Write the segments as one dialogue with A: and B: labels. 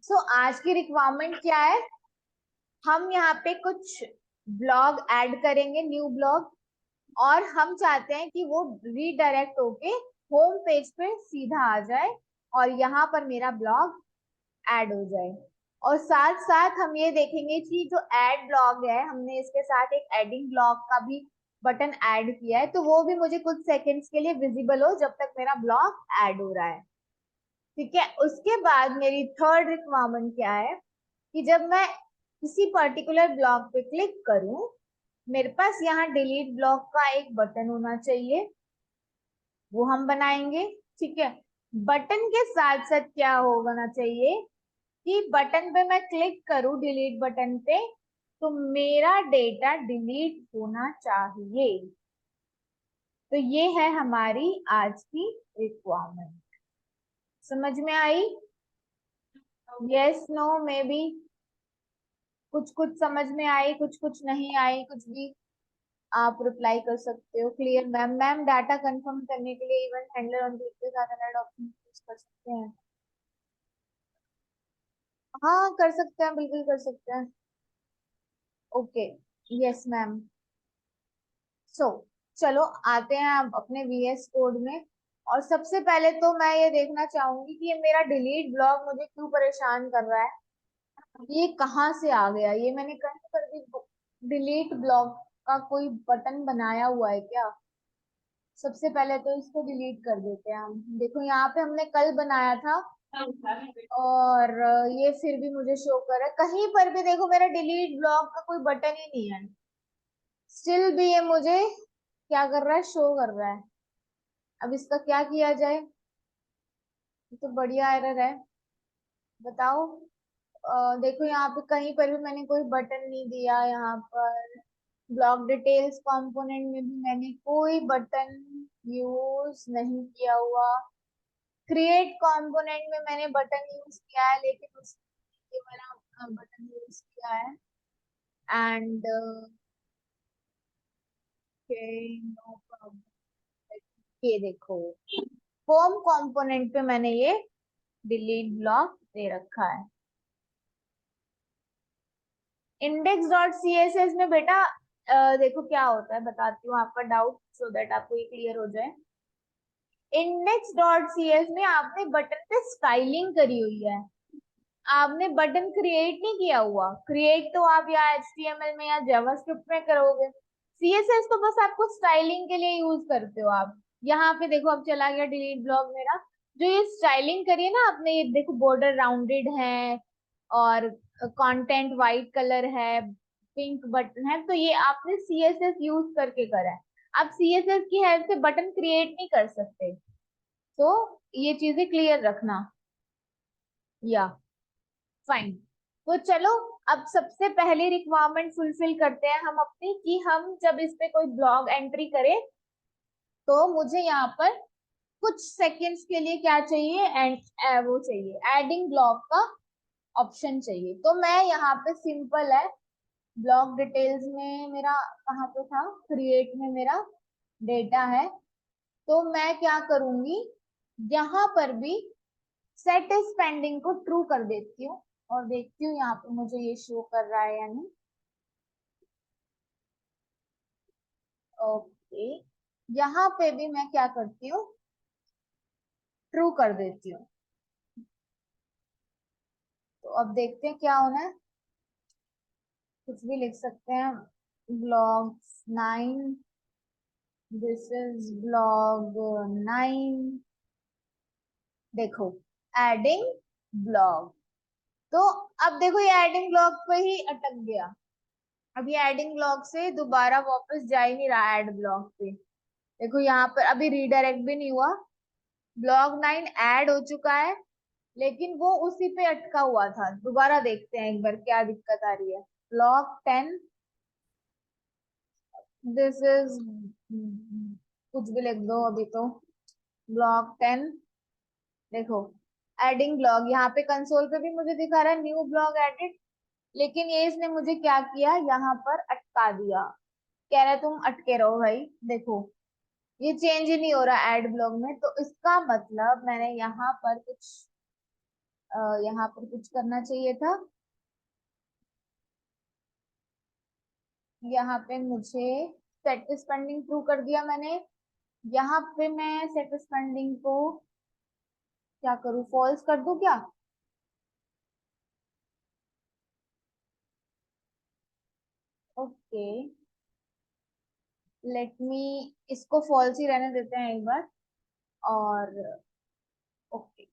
A: आज की रिक्वायरमेंट क्या है? हम यहाँ पे कुछ ब्लॉग ऐड करेंगे, न्यू ब्लॉग, और हम चाहते हैं कि वो रीडायरेक्ट होके होम पेज पे सीधा आ जाए और यहाँ पर मेरा ब्लॉग ऐड हो जाए। और साथ साथ हम ये देखेंगे कि जो ऐड ब्लॉग है, हमने इसके साथ एक एडिंग ब्लॉग का भी बटन ऐड किया है, तो वो भी मुझे कुछ सेकंड्स के लिए विजिबल हो जब तक मेरा ब्लॉग ऐड हो रहा है। ठीक है, उसके बाद मेरी थर्ड रिक्वायरमेंट क्या है कि जब मैं किसी पर्टिकुलर ब्लॉग पे क्लिक करूं, मेरे पास यहाँ डिलीट ब्लॉग का एक बटन होना चाहिए, वो हम बनाएंगे। ठीक है, बटन के साथ साथ क्या होना चाहिए कि बटन पे मैं क्लिक करूं, डिलीट बटन पे, तो मेरा डेटा डिलीट होना चाहिए। तो ये है हमारी आज की रिक्वायरमेंट। समझ में आई? Yes, no, maybe. कुछ कुछ समझ में आई, कुछ कुछ नहीं आई, कुछ भी आप रिप्लाई कर सकते हो। Clear ma'am? Ma'am, data confirm करने के लिए इवेंट हैंडलर ऑन क्लिक के साथ ऐड ऑप्शन यूज कर सकते हैं? हाँ, कर सकते हैं, बिल्कुल कर सकते हैं। Okay, yes ma'am. सो चलो आते हैं अब अपने वीएस कोड में। और सबसे पहले तो मैं ये देखना चाहूंगी कि ये मेरा डिलीट ब्लॉग मुझे क्यों परेशान कर रहा है। ये कहाँ से आ गया? ये मैंने कहीं पर भी डिलीट ब्लॉग का कोई बटन बनाया हुआ है क्या? सबसे पहले तो इसको डिलीट कर देते हैं हम। देखो यहाँ पे हमने कल बनाया था, और ये फिर भी मुझे शो कर रहा है। कहीं पर भी देखो मेरा डिलीट ब्लॉग का कोई बटन ही नहीं है, स्टिल भी ये मुझे क्या कर रहा है, शो कर रहा है। अब इसका क्या किया जाए? ये तो बढ़िया एरर है, बताओ। देखो यहाँ पे कहीं पर भी मैंने कोई बटन नहीं दिया, यहाँ पर ब्लॉक डिटेल्स कंपोनेंट में भी मैंने कोई बटन यूज नहीं किया हुआ। क्रिएट कंपोनेंट में मैंने बटन यूज किया है, लेकिन उसमें ये वाला बटन यूज किया है। And no problem. ये देखो, होम कंपोनेंट पे मैंने ये डिलीट ब्लॉक दे रखा है। Index dot C S S में बेटा देखो क्या होता है, बताती हूँ आपका डाउट, सो दैट आपको ये क्लियर हो जाए। इंडेक्स डॉट सी एस में आपने बटन पे स्टाइलिंग करी हुई है, आपने बटन क्रिएट नहीं किया हुआ। क्रिएट तो आप या एचटीएमएल में या जावास्क्रिप्ट में करोगे, सीएसएस तो बस आपको स्टाइलिंग के लिए यूज करते हो आप। यहाँ पे देखो अब चला गया डिलीट ब्लॉक मेरा। जो ये स्टाइलिंग करी है ना आपने, ये देखो बॉर्डर राउंडेड है और कंटेंट वाइट कलर है, पिंक बटन है, तो ये आपने सीएसएस यूज करके करा है। आप सीएसएस की हेल्प से बटन क्रिएट नहीं कर सकते, तो ये चीजें क्लियर रखना। या फाइन। तो चलो, अब सबसे पहले रिक्वायरमेंट फुलफिल करते हैं हम अपनी, कि हम जब इस पे कोई ब्लॉग एंट्री करें तो मुझे यहाँ पर कुछ सेकंड्स के लिए क्या चाहिए, एंड वो चाहिए, एडिंग ब्लॉग का ऑप्शन चाहिए। तो मैं यहाँ पे सिंपल है, ब्लॉग डिटेल्स में मेरा कहाँ पे था, क्रिएट में मेरा डेटा है, तो मैं क्या करूंगी, यहाँ पर भी सेट इज पेंडिंग को ट्रू कर देती हूँ और देखती हूँ यहाँ पे मुझे ये शो कर रहा है या नहीं। ओके, यहाँ पे भी मैं क्या करती हूँ, ट्रू कर देती हूँ। तो अब देखते हैं क्या होना है। कुछ भी लिख सकते हैं, ब्लॉग 9, दिस इज ब्लॉग 9, देखो एडिंग ब्लॉग। तो अब देखो ये एडिंग ब्लॉग पे ही अटक गया। अब ये एडिंग ब्लॉग से दोबारा वापस जा ही नहीं रहा एड ब्लॉग पे। देखो यहाँ पर अभी रीडायरेक्ट भी नहीं हुआ, ब्लॉग 9 ऐड हो चुका है, लेकिन वो उसी पे अटका हुआ था। दोबारा देखते हैं एक बार क्या दिक्कत आ रही है। ब्लॉग 10, दिस इज, कुछ भी लिख दो अभी तो, ब्लॉग 10, देखो एडिंग ब्लॉग, यहाँ पे कंसोल पे भी मुझे दिखा रहा है न्यू ब्लॉग एडिट, लेकिन ये इसने मुझे क्या किया, यहाँ पर अटका दिया। कह रहा है तुम अटके रहो भाई, देखो ये चेंज ही नहीं हो रहा एड ब्लॉग में। तो इसका मतलब मैंने यहाँ पर कुछ यहाँ पर कुछ करना चाहिए था। यहाँ पे मुझे सेट स्पेंडिंग थ्रू कर दिया मैंने। यहाँ पे मैं सेट स्पेंडिंग को क्या करूँ, फॉल्स कर दूं क्या? ओके, लेट मी, इसको फॉल्स ही रहने देते हैं एक बार। और ओके,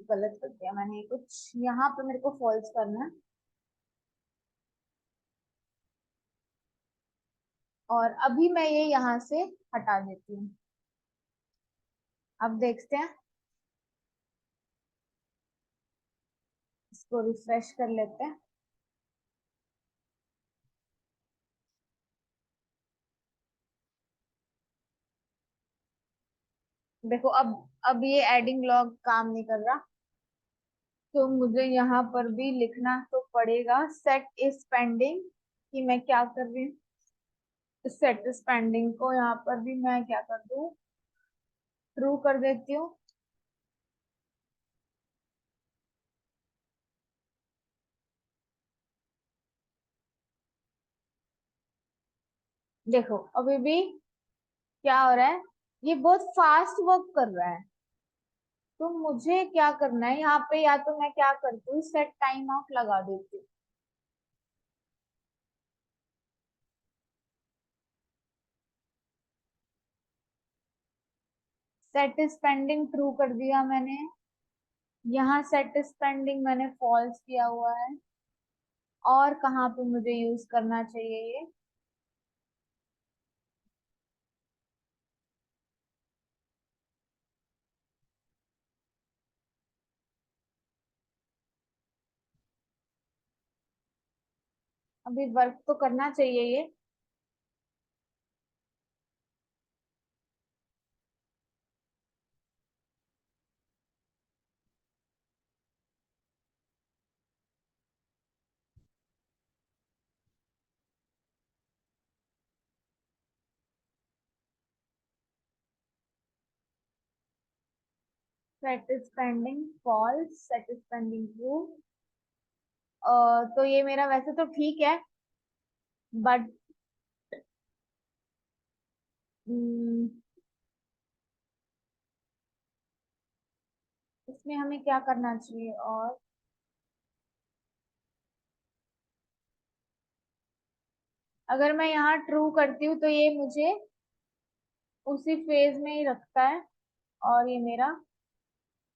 A: गलत कर दिया मैंने कुछ, यहाँ पे मेरे को फॉल्स करना है। और अभी मैं ये यहाँ से हटा देती हूँ। अब देखते हैं, इसको रिफ्रेश कर लेते हैं। देखो अब ये एडिंग लॉग काम नहीं कर रहा, तो मुझे यहाँ पर भी लिखना तो पड़ेगा सेट इज पेंडिंग, कि मैं क्या कर रही हूँ। सेट स्पेंडिंग को यहाँ पर भी मैं क्या कर दूँ, ट्रू कर देती हूँ। देखो अभी भी क्या हो रहा है, ये बहुत फास्ट वर्क कर रहा है। तो मुझे क्या करना है यहाँ पे, या तो मैं क्या करती हूँ, सेट टाइम आउट लगा देती हूँ। सेट स्पेंडिंग ट्रू कर दिया मैंने। यहाँ सेट स्पेंडिंग मैंने फॉल्स किया हुआ है। और कहाँ पे मुझे यूज करना चाहिए ये? अभी वर्क तो करना चाहिए ये। Set spending false, set spending true. तो ये मेरा वैसे तो ठीक है, बट इसमें हमें क्या करना चाहिए? और अगर मैं यहाँ ट्रू करती हूँ तो ये मुझे उसी फेज में ही रखता है। और ये मेरा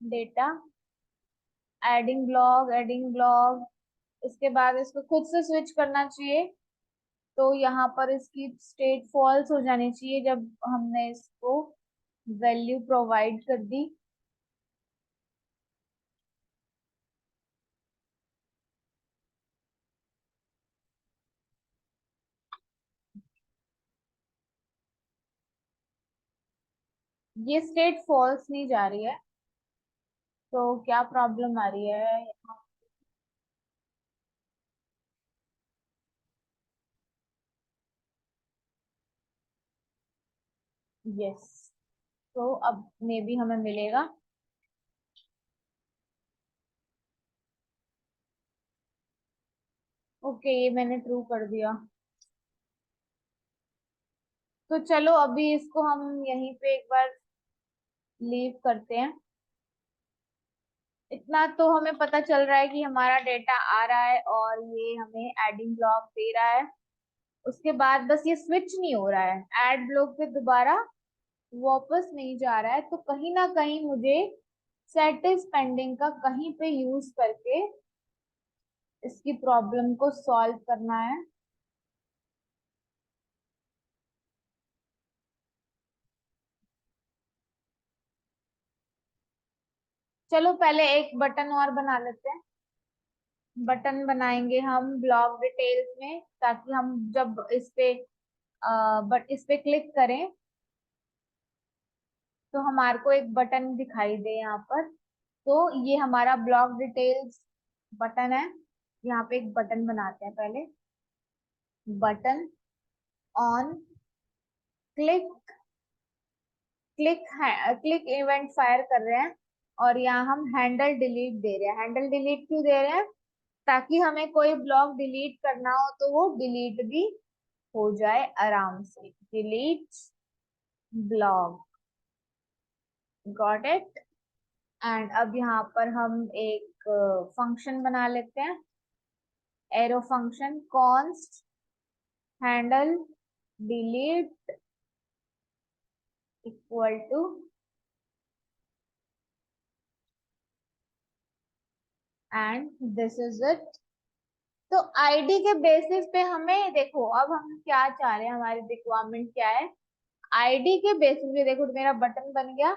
A: डेटा, एडिंग ब्लॉग, इसके बाद इसको खुद से स्विच करना चाहिए। तो यहाँ पर इसकी स्टेट फॉल्स हो जानी चाहिए जब हमने इसको वैल्यू प्रोवाइड कर दी। ये स्टेट फॉल्स नहीं जा रही है, तो क्या प्रॉब्लम आ रही है? यस, तो अब मे बी हमें मिलेगा। ओके, ये मैंने ट्रू कर दिया। तो चलो अभी इसको हम यहीं पे एक बार लीव करते हैं। इतना तो हमें पता चल रहा है कि हमारा डेटा आ रहा है और ये हमें एडिंग ब्लॉक दे रहा है। उसके बाद बस ये स्विच नहीं हो रहा है, एड ब्लॉक पे दोबारा वापस नहीं जा रहा है। तो कहीं ना कहीं मुझे सेट इज पेंडिंग का कहीं पे यूज करके इसकी प्रॉब्लम को सॉल्व करना है। चलो पहले एक बटन और बना लेते हैं। बटन बनाएंगे हम ब्लॉग डिटेल्स में, ताकि हम जब इस पे बट इस पे क्लिक करें तो हमारे को एक बटन दिखाई दे यहाँ पर। तो ये हमारा ब्लॉग डिटेल्स बटन है। यहाँ पे एक बटन बनाते हैं पहले। बटन ऑन क्लिक, क्लिक है, क्लिक इवेंट फायर कर रहे हैं। और यहाँ हम हैंडल डिलीट दे रहे हैं। हैंडल डिलीट क्यों दे रहे हैं? ताकि हमें कोई ब्लॉक डिलीट करना हो तो वो डिलीट भी हो जाए आराम से। Delete block, got it. And अब यहाँ पर हम एक फंक्शन बना लेते हैं, arrow function, const handle delete equal to and this is it. तो आईडी के बेसिस पे हमें देखो, अब हम क्या चाह रहे हैं, हमारी रिक्वायरमेंट क्या है। आईडी के बेसिस पे देखो मेरा बटन बन गया,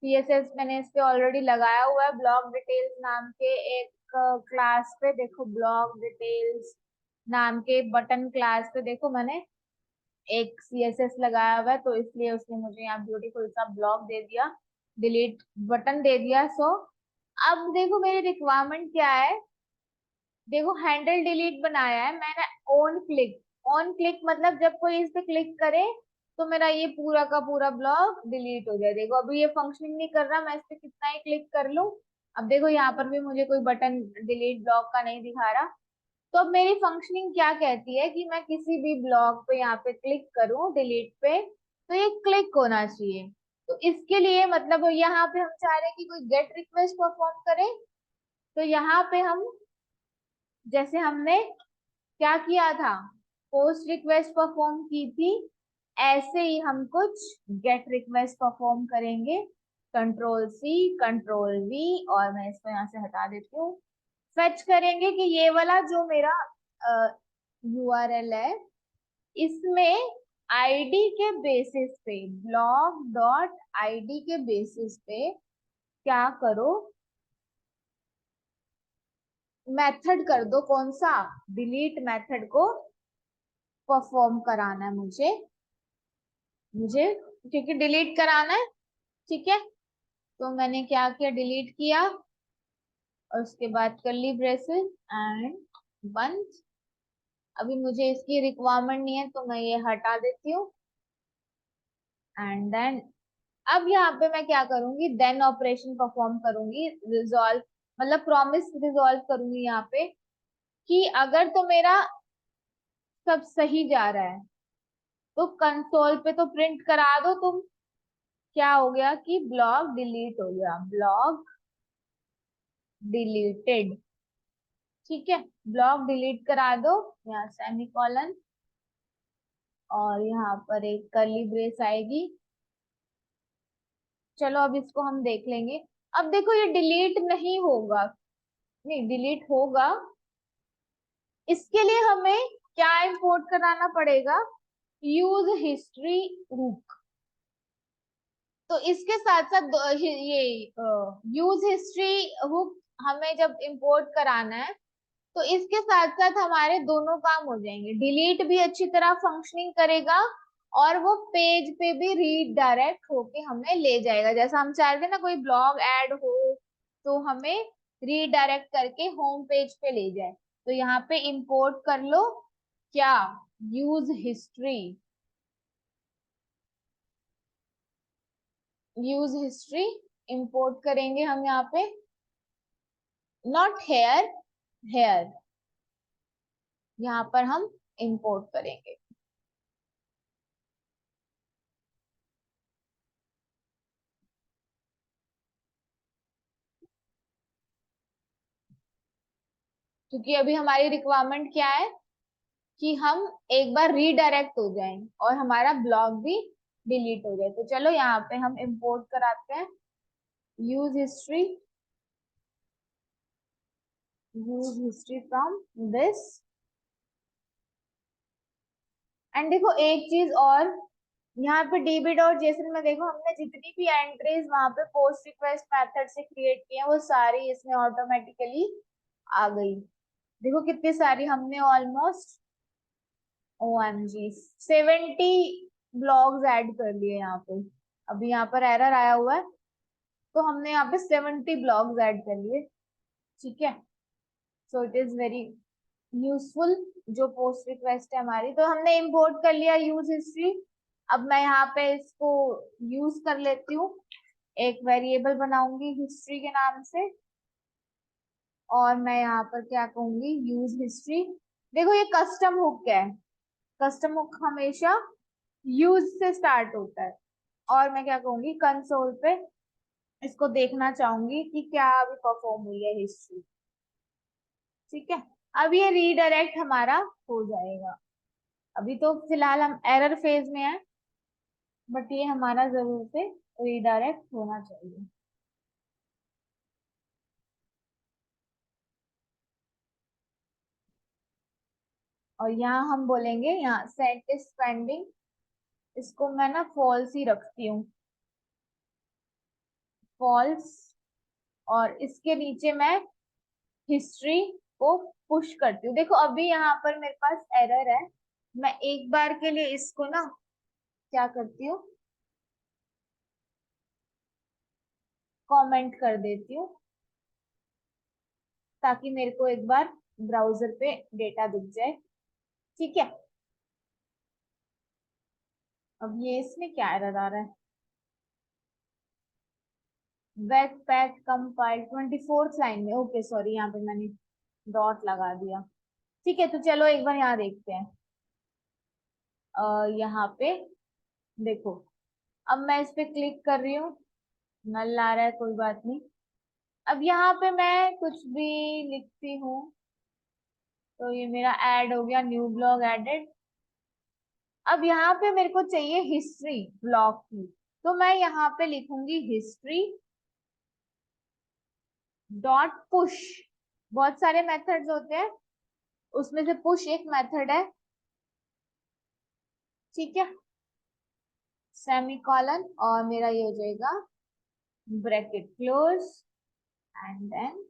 A: सीएसएस मैंने इस पे ऑलरेडी लगाया हुआ है ब्लॉक डिटेल्स नाम के एक क्लास पे। देखो ब्लॉक डिटेल्स नाम के बटन क्लास पे देखो मैंने एक सीएसएस लगाया हुआ है, तो इसलिए उसने मुझे यहाँ ब्यूटीफुल सा ब्लॉक दे दिया, डिलीट बटन दे दिया। सो अब देखो मेरी रिक्वायरमेंट क्या है। देखो हैंडल डिलीट बनाया है मैंने, ऑन क्लिक। ऑन क्लिक मतलब जब कोई इस पे क्लिक करे तो मेरा ये पूरा का पूरा ब्लॉक डिलीट हो जाए। देखो अभी ये फंक्शनिंग नहीं कर रहा, मैं इस पे कितना ही क्लिक कर लूं, अब देखो यहाँ पर भी मुझे कोई बटन डिलीट ब्लॉक का नहीं दिखा रहा। तो अब मेरी फंक्शनिंग क्या कहती है कि मैं किसी भी ब्लॉक पे यहाँ पे क्लिक करूं डिलीट पे, तो ये क्लिक होना चाहिए। तो इसके लिए मतलब यहाँ पे हम चाह रहे हैं कि कोई गेट रिक्वेस्ट परफॉर्म करे। तो यहाँ पे हम, जैसे हमने क्या किया था, पोस्ट रिक्वेस्ट परफॉर्म की थी, ऐसे ही हम कुछ गेट रिक्वेस्ट परफॉर्म करेंगे। कंट्रोल सी कंट्रोल वी, और मैं इसको यहाँ से हटा देती हूँ। फेच करेंगे कि ये वाला जो मेरा यूआरएल है, इसमें आईडी के बेसिस पे, ब्लॉग डॉट आईडी के बेसिस पे क्या करो, मेथड कर दो। कौन सा? डिलीट मेथड को परफॉर्म कराना है मुझे, क्योंकि डिलीट कराना है। ठीक है, तो मैंने क्या किया, डिलीट किया और उसके बाद कर्ली ब्रेसेस एंड बंद। अभी मुझे इसकी रिक्वायरमेंट नहीं है तो मैं ये हटा देती हूँ। एंड देन अब यहाँ पे मैं क्या करूंगी, देन ऑपरेशन परफॉर्म करूंगी, रिजॉल्व मतलब प्रॉमिस रिजॉल्व करूंगी यहाँ पे कि अगर तो मेरा सब सही जा रहा है तो कंसोल पे तो प्रिंट करा दो तुम, क्या हो गया कि ब्लॉक डिलीट हो गया, ब्लॉक डिलीटेड। ठीक है, ब्लॉक डिलीट करा दो, यहाँ सेमीकोलन और यहाँ पर एक कर्ली ब्रेस आएगी। चलो अब इसको हम देख लेंगे। अब देखो ये डिलीट नहीं होगा, नहीं डिलीट होगा। इसके लिए हमें क्या इंपोर्ट कराना पड़ेगा, यूज हिस्ट्री हुक। तो इसके साथ साथ ये यूज हिस्ट्री हुक हमें जब इंपोर्ट कराना है तो इसके साथ साथ हमारे दोनों काम हो जाएंगे, डिलीट भी अच्छी तरह फंक्शनिंग करेगा और वो पेज पे भी रीडायरेक्ट होके हमें ले जाएगा। जैसा हम चाहते हैं ना कोई ब्लॉग ऐड हो तो हमें रीडायरेक्ट करके होम पेज पे ले जाए। तो यहाँ पे इंपोर्ट कर लो क्या, use history, use history import करेंगे हम यहाँ पे, नॉट हेयर, हेयर यहाँ पर हम इंपोर्ट करेंगे। क्योंकि अभी हमारी रिक्वायरमेंट क्या है कि हम एक बार रीडायरेक्ट हो जाएं और हमारा ब्लॉग भी डिलीट हो जाए। तो चलो यहाँ पे हम इंपोर्ट कराते हैं use history, use history from this. And देखो एक चीज और, यहाँ पे डीबी डॉट जेसन में देखो हमने जितनी भी एंट्रीज वहां पे पोस्ट रिक्वेस्ट मेथड से क्रिएट की है वो सारी इसमें ऑटोमेटिकली आ गई। देखो कितनी सारी हमने ऑलमोस्ट OMG 70 ब्लॉग्स ऐड कर लिए यहाँ पे। अभी यहाँ पर एरर आया हुआ है तो हमने यहाँ पे 70 ब्लॉग्स ऐड कर लिए। ठीक है, so it is very useful. जो पोस्ट रिक्वेस्ट है हमारी, तो हमने इंपोर्ट कर लिया यूज हिस्ट्री। अब मैं यहाँ पे इसको यूज कर लेती हूँ। एक वेरिएबल बनाऊंगी हिस्ट्री के नाम से, और मैं यहाँ पर क्या कहूंगी, यूज हिस्ट्री। देखो ये कस्टम हुक है, कस्टम हुक हमेशा यूज से स्टार्ट होता है। और मैं क्या कहूंगी, कंसोल पे इसको देखना चाहूंगी कि क्या अभी परफॉर्म हुई है हिस्ट्री। ठीक है, अब ये रीडायरेक्ट हमारा हो जाएगा। अभी तो फिलहाल हम एरर फेज में है, बट ये हमारा जरूर से रीडायरेक्ट होना चाहिए। और यहाँ हम बोलेंगे, यहाँ सेट इज पेंडिंग, इसको मैं ना फॉल्स ही रखती हूँ, फॉल्स। और इसके नीचे मैं हिस्ट्री को पुश करती हूँ। देखो अभी यहाँ पर मेरे पास एरर है, मैं एक बार के लिए इसको ना क्या करती हूँ, कमेंट कर देती हूँ, ताकि मेरे को एक बार ब्राउजर पे डेटा दिख जाए। ठीक है, अब ये इसमें क्या एरर आ रहा है, back pack compile 24th line में, ओके सॉरी, यहाँ पे मैंने डॉट लगा दिया। ठीक है, तो चलो एक बार यहाँ देखते हैं। यहाँ पे देखो, अब मैं इस पे क्लिक कर रही हूँ, नल आ रहा है, कोई बात नहीं। अब यहाँ पे मैं कुछ भी लिखती हूँ, तो ये मेरा ऐड हो गया, न्यू ब्लॉग एडेड। अब यहाँ पे मेरे को चाहिए हिस्ट्री ब्लॉग की, तो मैं यहाँ पे लिखूंगी हिस्ट्री डॉट पुश। बहुत सारे मेथड्स होते हैं, उसमें से पुश एक मेथड है। ठीक है, सेमीकोलन, और मेरा ये हो जाएगा ब्रैकेट क्लोज, एंड देन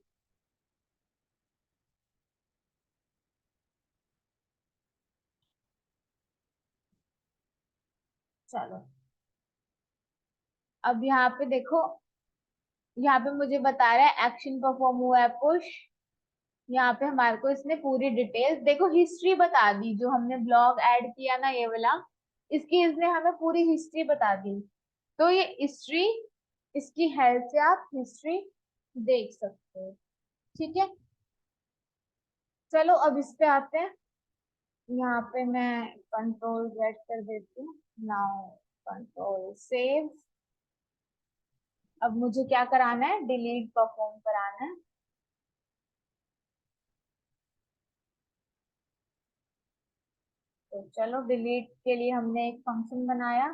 A: चलो। अब यहाँ पे देखो, यहाँ पे मुझे बता रहा है एक्शन परफॉर्म हुआ है पुश। यहाँ पे हमारे को इसने पूरी डिटेल्स, देखो हिस्ट्री बता दी, जो हमने ब्लॉग ऐड किया ना ये वाला, इसकी इसने हमें पूरी हिस्ट्री बता दी। तो ये हिस्ट्री, इसकी हेल्प से आप हिस्ट्री देख सकते हो। ठीक है, चलो अब इस पे आते हैं। यहाँ पे मैं कंट्रोल Z कर देती हूँ, नाउ कंट्रोल सेव। अब मुझे क्या कराना है, डिलीट परफॉर्म कराना है। तो चलो, डिलीट के लिए हमने एक फंक्शन बनाया।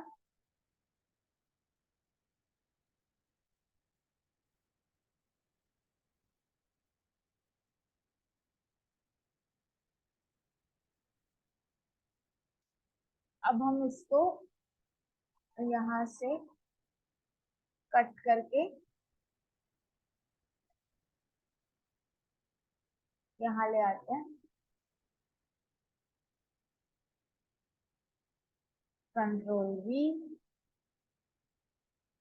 A: अब हम इसको यहाँ से कट करके यहाँ ले आते हैं, control V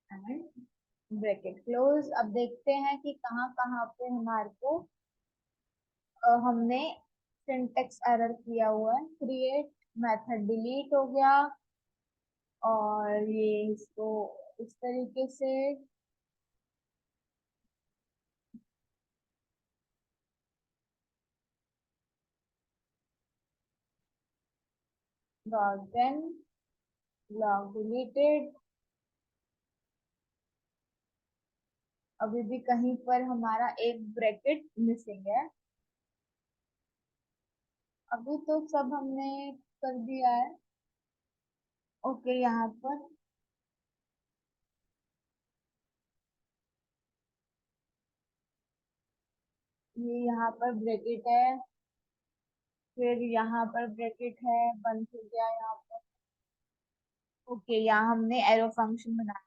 A: and bracket close. अब देखते हैं कि कहाँ कहाँ पे हमारे को हमने सिंटेक्स एरर किया हुआ है। क्रिएट मेथड डिलीट हो गया, और ये इसको इस तरीके से डॉट देन लॉग डिलीटेड। अभी भी कहीं पर हमारा एक ब्रैकेट मिसिंग है। अभी तो सब हमने कर दिया है। ओके, यहाँ पर ये यहाँ पर ब्रैकेट है, फिर यहाँ पर ब्रैकेट है, बंद हो गया यहाँ पर। ओके, यहाँ हमने एरो फंक्शन बनाया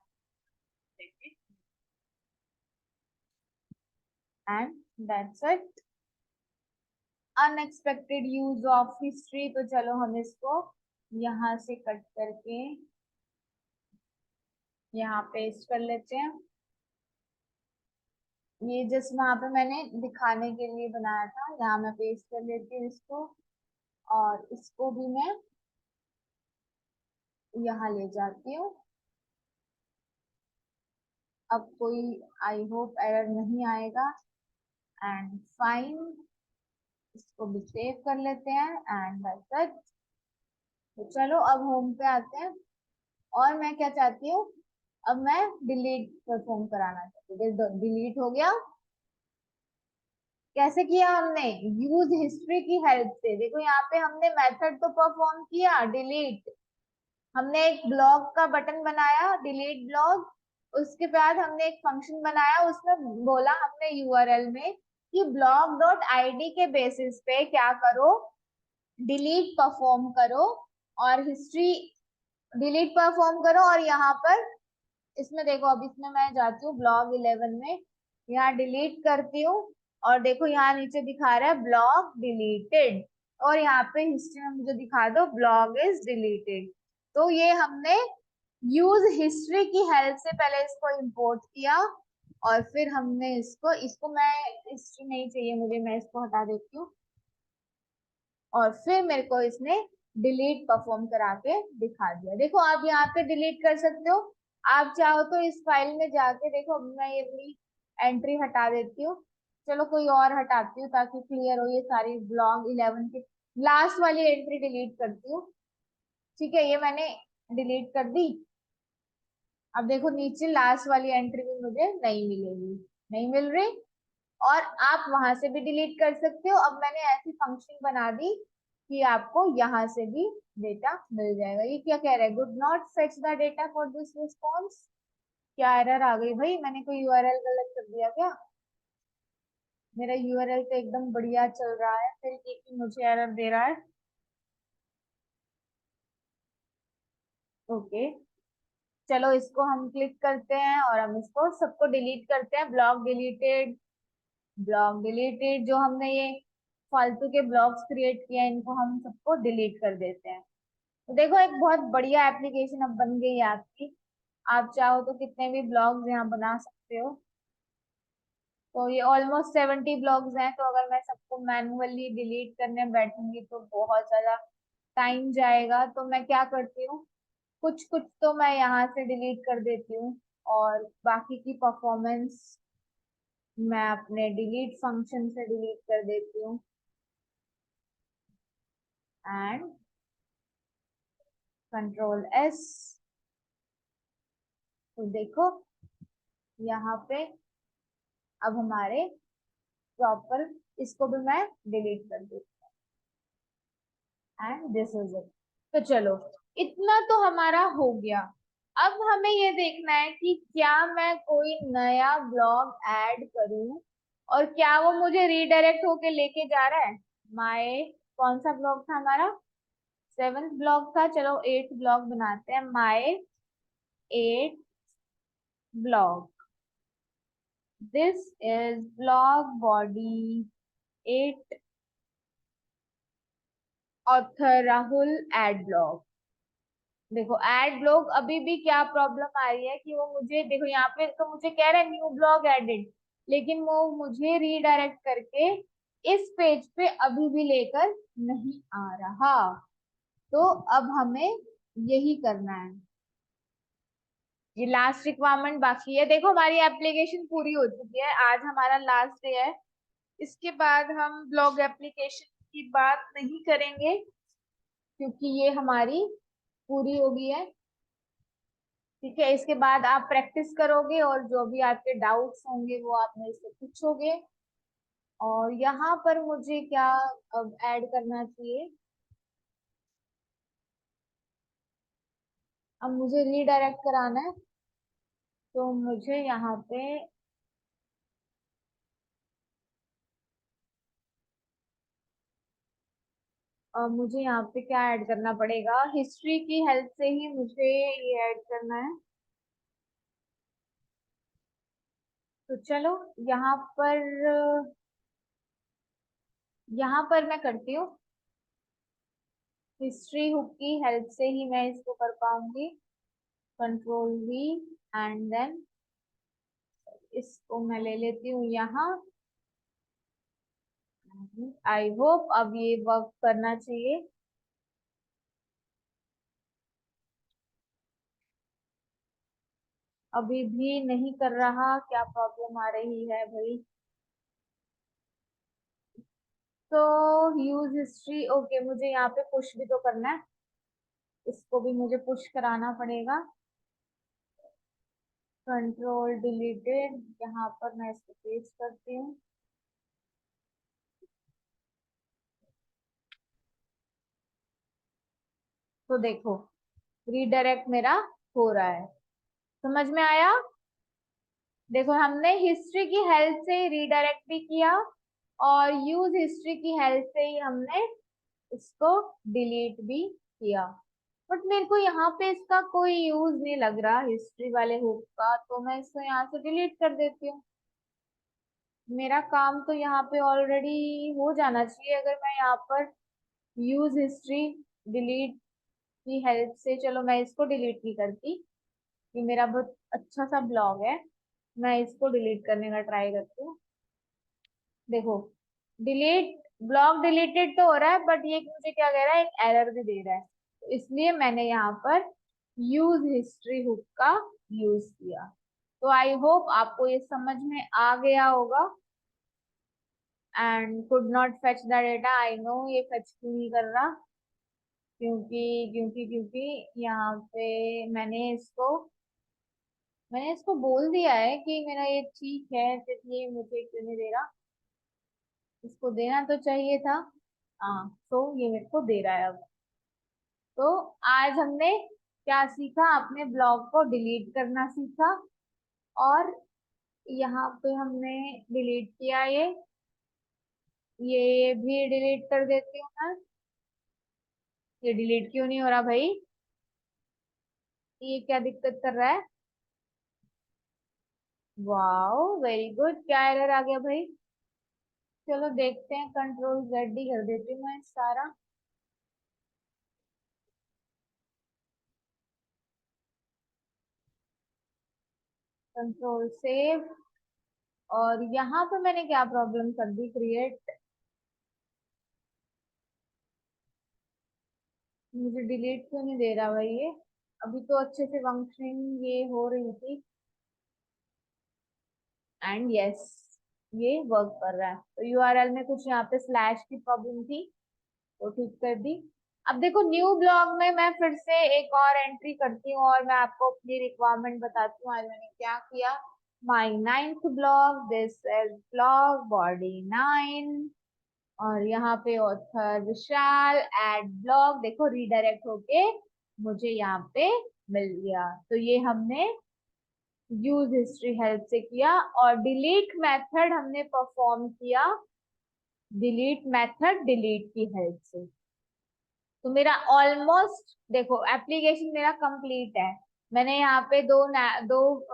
A: and that's it. Unexpected use of history, तो चलो हम इसको यहाँ से कट करके यहाँ पेस्ट कर लेते हैं। ये जस्ट वहां पे मैंने दिखाने के लिए बनाया था, यहाँ मैं पेस्ट कर लेती हूँ इसको, और इसको भी मैं यहाँ ले जाती हूँ। अब कोई आई होप एरर नहीं आएगा। एंड फाइन, इसको भी सेव कर लेते हैं एंड दैट्स इट। तो चलो अब होम पे आते हैं। और मैं क्या चाहती हूँ, अब मैं डिलीट परफॉर्म कराना चाहती हूँ। डिलीट हो गया। कैसे किया हमने, यूज हिस्ट्री की हेल्प से। देखो यहाँ पे हमने मेथड तो परफॉर्म किया डिलीट, हमने एक ब्लॉग का बटन बनाया डिलीट ब्लॉग, उसके बाद हमने एक फंक्शन बनाया, उसमें बोला हमने यूआरएल में कि ब्लॉग डॉट आईडी के बेसिस पे क्या करो, डिलीट परफॉर्म करो और हिस्ट्री डिलीट परफॉर्म करो। और यहाँ पर इसमें देखो, अब इसमें मैं जाती हूँ ब्लॉग 11 में, यहाँ डिलीट करती हूँ और देखो यहाँ नीचे दिखा रहा है ब्लॉग डिलीटेड, और यहाँ पे हिस्ट्री में मुझे दिखा दो ब्लॉग इज डिलीटेड। तो ये हमने यूज हिस्ट्री की हेल्प से पहले इसको इंपोर्ट किया और फिर हमने इसको इसको मैं हिस्ट्री नहीं चाहिए मुझे, मैं इसको हटा देती हूँ और फिर मेरे को इसने डिलीट परफॉर्म करा के दिखा दिया। देखो आप यहाँ पे डिलीट कर सकते हो, आप चाहो तो इस फाइल में जाके देखो। मैं ये अपनी एंट्री हटा देती हूँ, चलो कोई और हटाती हूँ ताकि क्लियर हो। ये सारी ब्लॉग 11 की लास्ट वाली एंट्री डिलीट करती हूँ। ठीक है, ये मैंने डिलीट कर दी। अब देखो नीचे लास्ट वाली एंट्री भी मुझे नहीं मिलेगी, नहीं मिल रही। और आप वहां से भी डिलीट कर सकते हो। अब मैंने ऐसी फंक्शन बना दी कि आपको यहाँ से भी डेटा मिल जाएगा। ये क्या कह रहा है, good not fetch the data for this response. क्या एरर आ गई भाई, मैंने कोई यूआरएल गलत कर दिया क्या? मेरा यूआरएल तो एकदम बढ़िया चल रहा है, फिर ये कि मुझे एरर दे रहा है। ओके, चलो इसको हम क्लिक करते हैं और हम इसको सबको डिलीट करते हैं। ब्लॉक डिलीटेड, ब्लॉक डिलीटेड, जो हमने ये फालतू के ब्लॉग्स क्रिएट किए हैं इनको हम सबको डिलीट कर देते हैं। तो देखो एक बहुत बढ़िया एप्लीकेशन अब बन गई है आपकी। आप चाहो तो कितने भी ब्लॉग्स यहाँ बना सकते हो। तो ये ऑलमोस्ट 70 ब्लॉग्स हैं, तो अगर मैं सबको मैन्युअली डिलीट करने बैठूंगी तो बहुत ज्यादा टाइम जाएगा। तो मैं क्या करती हूँ, कुछ कुछ तो मैं यहाँ से डिलीट कर देती हूँ और बाकी की परफॉर्मेंस मैं अपने डिलीट फंक्शन से डिलीट कर देती हूँ। And control S. तो देखो यहाँ पे अब हमारे प्रॉपर, इसको भी मैं डिलीट कर देती हूँ एंड दिस इज इट। तो चलो इतना तो हमारा हो गया। अब हमें ये देखना है कि क्या मैं कोई नया ब्लॉग ऐड करूं और क्या वो मुझे रीडायरेक्ट होके लेके जा रहा है। माय कौन सा ब्लॉग था हमारा, 7th ब्लॉग था। चलो 8th ब्लॉग बनाते हैं, my 8th blog. This is blog body 8, author Rahul, add blog. देखो एड ब्लॉग अभी भी क्या प्रॉब्लम आ रही है कि वो मुझे, देखो यहाँ पे तो मुझे कह रहा है न्यू ब्लॉग एडेड, लेकिन वो मुझे रीडायरेक्ट करके इस पेज पे अभी भी लेकर नहीं आ रहा। तो अब हमें यही करना है, ये लास्ट रिक्वायरमेंट बाकी है। देखो हमारी एप्लीकेशन पूरी हो चुकी है, आज हमारा लास्ट डे है। इसके बाद हम ब्लॉग एप्लीकेशन की बात नहीं करेंगे क्योंकि ये हमारी पूरी हो गई है। ठीक है, इसके बाद आप प्रैक्टिस करोगे और जो भी आपके डाउट्स होंगे वो आप मेरे से पूछोगे। और यहाँ पर मुझे क्या अब ऐड करना चाहिए, अब मुझे रीडायरेक्ट कराना है। तो मुझे यहाँ पे मुझे यहाँ पे क्या ऐड करना पड़ेगा, हिस्ट्री की हेल्प से ही मुझे ये ऐड करना है। तो चलो यहाँ पर यहाँ पर मैं करती हूँ, हिस्ट्री हुक की हेल्प से ही मैं इसको कर पाऊंगी। कंट्रोल वी एंड देन इसको मैं ले लेती हूँ यहाँ। आई होप अब ये वर्क करना चाहिए। अभी भी नहीं कर रहा, क्या प्रॉब्लम आ रही है भाई? तो यूज हिस्ट्री, ओके, मुझे यहाँ पे पुश भी तो करना है, इसको भी मुझे पुश कराना पड़ेगा। कंट्रोल डिलीटेड, यहाँ पर मैं इसको पेस्ट करती हूँ। तो देखो रीडायरेक्ट मेरा हो रहा है, समझ में आया? देखो हमने हिस्ट्री की हेल्प से रीडायरेक्ट भी किया और यूज हिस्ट्री की हेल्प से ही हमने इसको डिलीट भी किया। बट मेरे को यहाँ पे इसका कोई यूज नहीं लग रहा हिस्ट्री वाले हुक का, तो मैं इसको यहाँ से डिलीट कर देती हूँ। मेरा काम तो यहाँ पे ऑलरेडी हो जाना चाहिए अगर मैं यहाँ पर यूज हिस्ट्री डिलीट की हेल्प से। चलो मैं इसको डिलीट नहीं करती, ये मेरा बहुत अच्छा सा ब्लॉग है, मैं इसको डिलीट करने का ट्राई करती हूँ। देखो डिलीट, ब्लॉग डिलीटेड तो हो रहा है बट ये मुझे क्या कह रहा है, एक एरर भी दे रहा है, तो इसलिए मैंने यहाँ पर यूज हिस्ट्री हुक का यूज किया। तो आई होप आपको ये समझ में आ गया होगा। And could not fetch the data, I know ये फेच क्यों नहीं कर रहा, क्योंकि यहाँ पे मैंने इसको बोल दिया है कि मेरा ये ठीक है, सिर्फ ये मुझे क्यों नहीं दे रहा, इसको देना तो चाहिए था। हाँ तो ये मेरे को दे रहा है अब। तो आज हमने क्या सीखा, अपने ब्लॉग को डिलीट करना सीखा, और यहाँ पे हमने डिलीट किया ये भी डिलीट कर देती हूँ मैं। ये डिलीट क्यों नहीं हो रहा भाई, ये क्या दिक्कत कर रहा है? वाओ वेरी गुड, क्या एरर आ गया भाई? चलो देखते हैं, कंट्रोल जेड ही कर देती हूँ मैं सारा। कंट्रोल सेव, और यहाँ पे मैंने क्या प्रॉब्लम कर दी, क्रिएट, मुझे डिलीट क्यों नहीं दे रहा भाई ये? अभी तो अच्छे से फंक्शनिंग ये हो रही थी, एंड यस ये वर्क कर रहा है। तो यूआरएल में कुछ यहाँ पे स्लैश की प्रॉब्लम थी, तो ठीक कर दी। अब देखो न्यू ब्लॉग में मैं फिर से एक और एंट्री करती हूँ और मैं आपको अपनी रिक्वायरमेंट बताती हूँ आज मैंने क्या किया। My ninth blog, this is blog body 9, और यहाँ पे ऑथर विशाल, एड ब्लॉग, देखो रीडायरेक्ट होके मुझे यहाँ पे मिल गया। तो ये हमने यूज हिस्ट्री हेल्प से किया, और डिलीट मेथड हमने परफॉर्म किया डिलीट मेथड डिलीट की हेल्प से। तो मेरा ऑलमोस्ट देखो एप्लीकेशन मेरा कंप्लीट है। मैंने यहाँ पे दो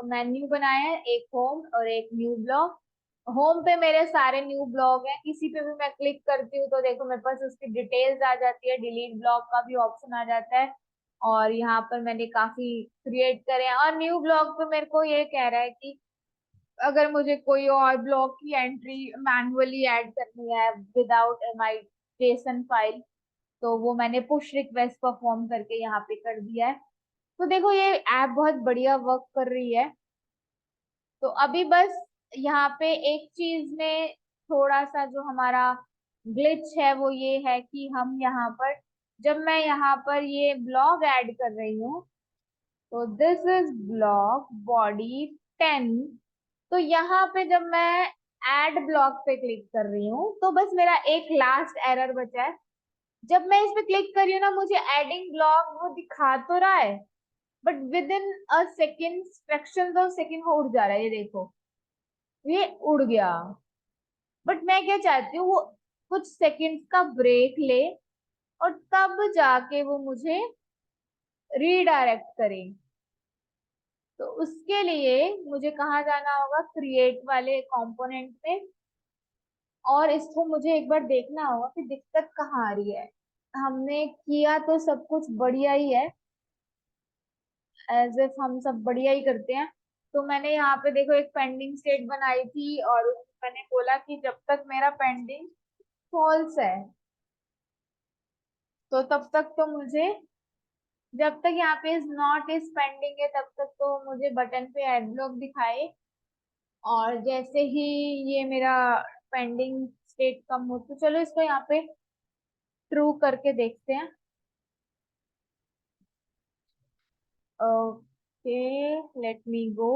A: मेन्यू बनाए हैं, एक होम और एक न्यू ब्लॉग। होम पे मेरे सारे न्यू ब्लॉग हैं, किसी पे भी मैं क्लिक करती हूँ तो देखो मेरे पास उसकी डिटेल्स आ जाती है, डिलीट ब्लॉग का भी ऑप्शन आ जाता है, और यहाँ पर मैंने काफी क्रिएट करे हैं। और न्यू ब्लॉग पे मेरे को ये कह रहा है कि अगर मुझे कोई और ब्लॉग की एंट्री मैन्युअली ऐड करनी है विदाउट माई जेसन फाइल, तो वो मैंने पुश रिक्वेस्ट परफॉर्म करके यहाँ पे कर दिया है। तो देखो ये ऐप बहुत बढ़िया वर्क कर रही है। तो अभी बस यहाँ पे एक चीज में थोड़ा सा जो हमारा ग्लिच है वो ये है कि हम यहाँ पर, जब मैं यहाँ पर ये ब्लॉग ऐड कर रही हूँ, तो दिस इज ब्लॉग बॉडी 10, तो यहाँ पे जब मैं ऐड ब्लॉग पे क्लिक कर रही हूँ तो बस मेरा एक लास्ट एरर बचा है। जब मैं इस पे क्लिक कर रही हूँ ना, मुझे एडिंग ब्लॉग वो दिखा तो रहा है, but with in a second, fraction of second वो उड़ जा रहा है, ये देखो ये उड़ गया। बट मैं क्या चाहती हूँ, वो कुछ सेकंड्स का ब्रेक ले और तब जाके वो मुझे रीडायरेक्ट करे। तो उसके लिए मुझे कहाँ जाना होगा, क्रिएट वाले कंपोनेंट में, और इसको मुझे एक बार देखना होगा कि दिक्कत कहाँ आ रही है। हमने किया तो सब कुछ बढ़िया ही है, एज इफ हम सब बढ़िया ही करते हैं। तो मैंने यहाँ पे देखो एक पेंडिंग स्टेट बनाई थी, और मैंने बोला कि जब तक मेरा पेंडिंग फॉल्स है तो तब तक तो मुझे जब तक यहाँ पे इज नॉट इज पेंडिंग है तब तक तो मुझे बटन पे एड ब्लॉक दिखाए, और जैसे ही ये मेरा पेंडिंग स्टेट कम हो तो चलो इसको यहाँ पे ट्रू करके देखते हैं। ओके, लेट मी गो।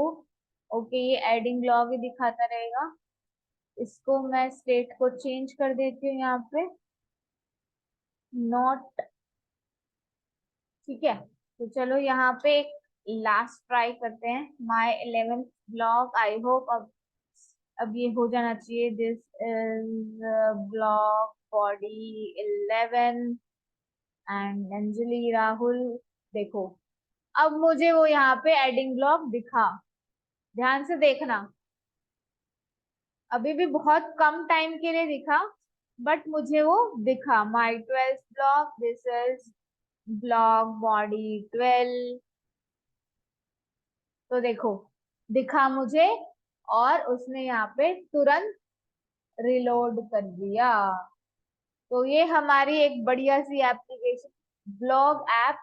A: ओके, ये एडिंग लॉग ही दिखाता रहेगा। इसको मैं स्टेट को चेंज कर देती हूँ यहाँ पे, नॉट। ठीक है, तो चलो यहाँ पे एक लास्ट ट्राई करते हैं। माई 11th ब्लॉग, आई होप अब ये हो जाना चाहिए। This is blog body 11 and Anjali Rahul. देखो, अब मुझे वो यहाँ पे एडिंग ब्लॉक दिखा, ध्यान से देखना। अभी भी बहुत कम टाइम के लिए दिखा, बट मुझे वो दिखा। माई 12th block, this is blog body 12। तो देखो, दिखा मुझे, और उसने यहाँ पे तुरंत रिलोड कर दिया। तो ये हमारी एक बढ़िया सी एप्लीकेशन, ब्लॉग ऐप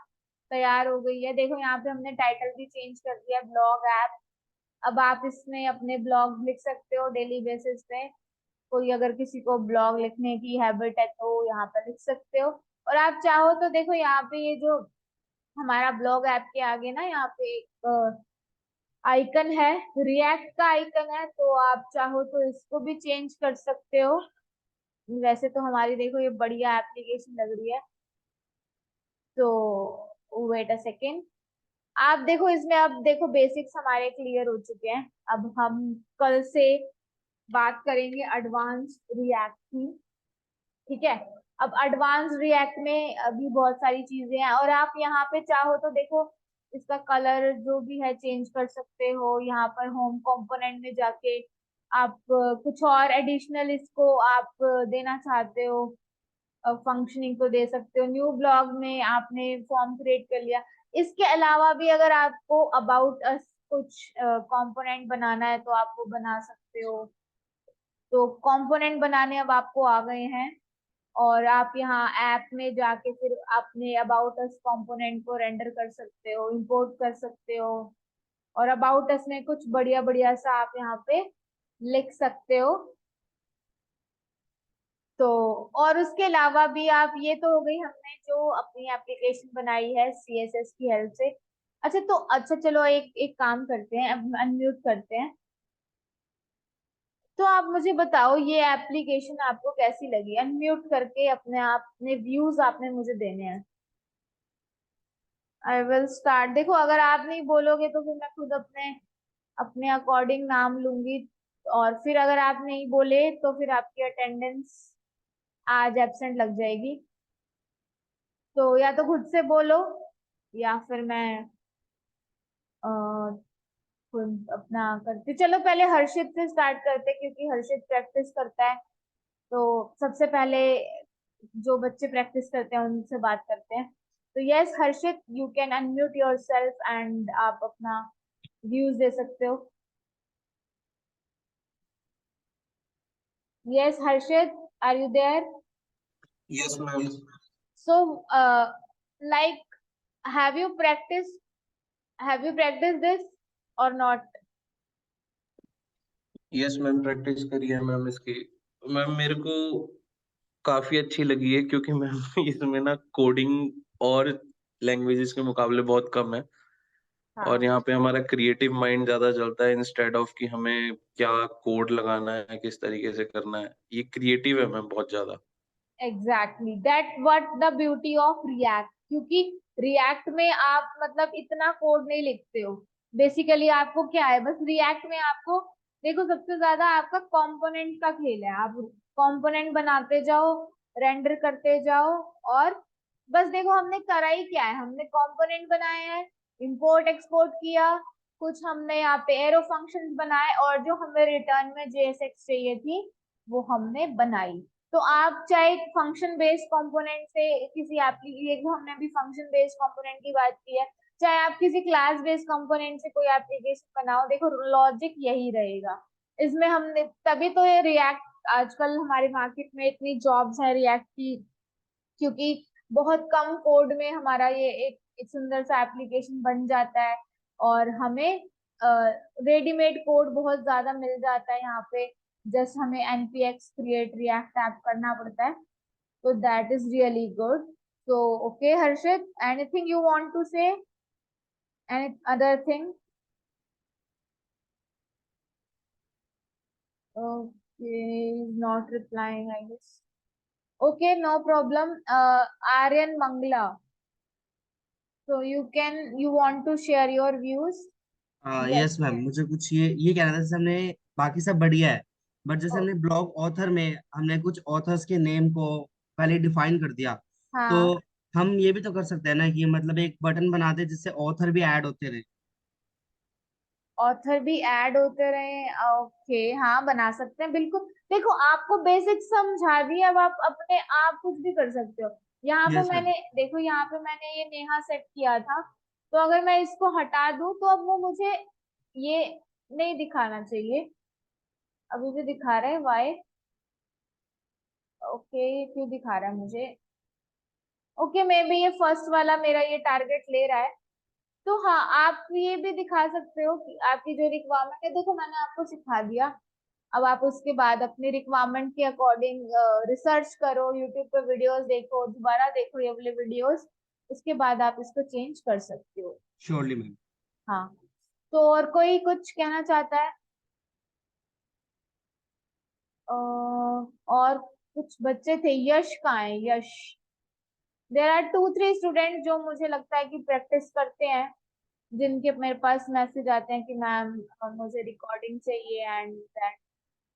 A: तैयार हो गई है। देखो यहाँ पे हमने टाइटल भी चेंज कर दिया, ब्लॉग ऐप। अब आप इसमें अपने ब्लॉग लिख सकते हो डेली बेसिस पे। कोई अगर किसी को ब्लॉग लिखने की हैबिट है तो यहाँ पर लिख सकते हो। और आप चाहो तो देखो यहाँ पे ये जो हमारा ब्लॉग ऐप के आगे ना यहाँ पे एक आइकन है, रिएक्ट का आइकन है, तो आप चाहो तो इसको भी चेंज कर सकते हो। वैसे तो हमारी देखो ये बढ़िया एप्लीकेशन लग रही है। तो वेट अ सेकेंड, आप देखो इसमें, अब देखो बेसिक्स हमारे क्लियर हो चुके हैं। अब हम कल से बात करेंगे एडवांस रिएक्ट की। ठीक है, अब एडवांस रिएक्ट में अभी बहुत सारी चीजें हैं, और आप यहाँ पे चाहो तो देखो इसका कलर जो भी है चेंज कर सकते हो। यहाँ पर होम कंपोनेंट में जाके आप कुछ और एडिशनल इसको आप देना चाहते हो, फंक्शनिंग को दे सकते हो। न्यू ब्लॉग में आपने फॉर्म क्रिएट कर लिया। इसके अलावा भी अगर आपको अबाउट अस कुछ कंपोनेंट बनाना है तो आप वो बना सकते हो। तो कंपोनेंट बनाने अब आपको आ गए हैं, और आप यहाँ ऐप में जाके फिर अपने अबाउट अस कंपोनेंट को रेंडर कर सकते हो, इंपोर्ट कर सकते हो। और अबाउट अस में कुछ बढ़िया बढ़िया सा आप यहाँ पे लिख सकते हो। तो और उसके अलावा भी आप, ये तो हो गई हमने जो अपनी एप्लीकेशन बनाई है सीएसएस की हेल्प से। अच्छा, तो अच्छा चलो एक एक काम करते हैं, अब अनम्यूट करते हैं। तो आप मुझे बताओ ये एप्लीकेशन आपको कैसी लगी। अनम्यूट करके अपने आप अपने व्यूज आपने मुझे देने हैं। I will start. देखो अगर आप नहीं बोलोगे तो फिर मैं खुद अपने अपने अकॉर्डिंग नाम लूंगी, और फिर अगर आप नहीं बोले तो फिर आपकी अटेंडेंस आज एब्सेंट लग जाएगी। तो या तो खुद से बोलो, या फिर मैं अ, खुद अपना करती। चलो पहले हर्षित से स्टार्ट करते हैं, क्योंकि हर्षित प्रैक्टिस करता है। तो सबसे पहले जो बच्चे प्रैक्टिस करते हैं उनसे बात करते हैं। तो yes Harshit, you can unmute yourself and आप अपना व्यूज दे सकते हो। Yes Harshit, are you there?
B: Yes, ma'am.
A: So like, have you practice have you practice this or not?
B: Yes ma'am, practice करी है मैम इसकी। मैम मेरे को काफी अच्छी लगी है, क्योंकि मैम इसमें ना कोडिंग और लैंग्वेजेस के मुकाबले बहुत कम है। और
A: हाँ,
B: यहाँ पे हमारा क्रिएटिव माइंड ज्यादा चलता है, इंस्टेड ऑफ कि हमें क्या कोड लगाना है, किस तरीके से करना है। ये क्रिएटिव है मैम बहुत ज्यादा।
A: Exactly that what the beauty of react. क्योंकि रिएक्ट में आप मतलब इतना कोड नहीं लिखते हो। बेसिकली आपको क्या है, बस रिएक्ट में आपको देखो सबसे ज्यादा आपका कंपोनेंट का खेल है। आप कंपोनेंट बनाते जाओ, रेंडर करते जाओ, और बस देखो हमने करा ही क्या है, हमने कंपोनेंट बनाए हैं, इंपोर्ट एक्सपोर्ट किया, कुछ हमने यहाँ पे एरो फंक्शंस बनाए, और जो हमें रिटर्न में जेएसएक्स चाहिए थी वो हमने बनाई। तो आप चाहे फंक्शन बेस्ड कंपोनेंट से किसी एप्लीकेशन, हमने भी फंक्शन बेस्ड कंपोनेंट की बात की है, चाहे आप किसी क्लास बेस्ड कंपोनेंट से कोई एप्लीकेशन बनाओ, देखो लॉजिक यही रहेगा। इसमें हमने तभी तो ये रिएक्ट आजकल हमारे मार्केट में इतनी जॉब्स है रिएक्ट की, क्योंकि बहुत कम कोड में हमारा ये एक एक सुंदर सा एप्लीकेशन बन जाता है और हमें रेडीमेड कोड बहुत ज्यादा मिल जाता है यहाँ पे। जस्ट हमें npx create react app करना पड़ता है। तो that is really good. So okay, Harshit, anything you want to say? Any other thing? Okay, he's not replying, I guess. Okay, no problem. Aryan Mangla. So you want to share your views?
C: हाँ
A: Yes.
C: Yes ma'am, मुझे कुछ ये कहना था। जैसे हमने बाकी सब बढ़िया है, बट जैसे
A: Oh,
C: हमने ब्लॉग ऑथर में हमने कुछ ऑथर्स के नेम को पहले डिफाइन कर दिया, तो
A: हाँ,
C: हम ये भी तो कर सकते हैं ना कि मतलब एक बटन बना दे जिससे ऑथर भी ऐड होते रहे।
A: ऑथर भी ऐड होते रहे। ओके, हाँ बना सकते हैं बिल्कुल। देखो, आपको बेसिक समझा दिए, अब आप अपने आप कुछ भी कर सकते हो। यहाँ पे
C: यस मैम।
A: मैंने देखो, यहाँ पे मैंने ये नेहा सेट किया था, तो अगर मैं इसको हटा दूं तो अब वो मुझे ये नहीं दिखाना चाहिए। अभी भी दिखा रहा है, वाई? ओके, क्यों दिखा रहा है मुझे? ओके, मे बी ये फर्स्ट वाला मेरा ये टारगेट ले रहा है। तो हाँ, आप ये भी दिखा सकते हो कि आपकी जो रिक्वायरमेंट है। देखो, मैंने आपको सिखा दिया। अब आप उसके बाद अपनी रिक्वायरमेंट के अकॉर्डिंग रिसर्च करो, यूट्यूब पे वीडियोस देखो, दोबारा देखो ये वाले वीडियोस। उसके बाद आप इसको चेंज कर सकते हो।
C: Surely ma'am.
A: हाँ, तो और कोई कुछ कहना चाहता है? और कुछ बच्चे थे, यश कहाँ है? यश, देर आर 2-3 स्टूडेंट जो मुझे लगता है कि प्रैक्टिस करते हैं, जिनके मेरे पास मैसेज आते हैं कि मैम मुझे रिकॉर्डिंग चाहिए एंड दैट।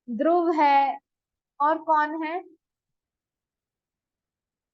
A: ध्रुव है, और कौन है?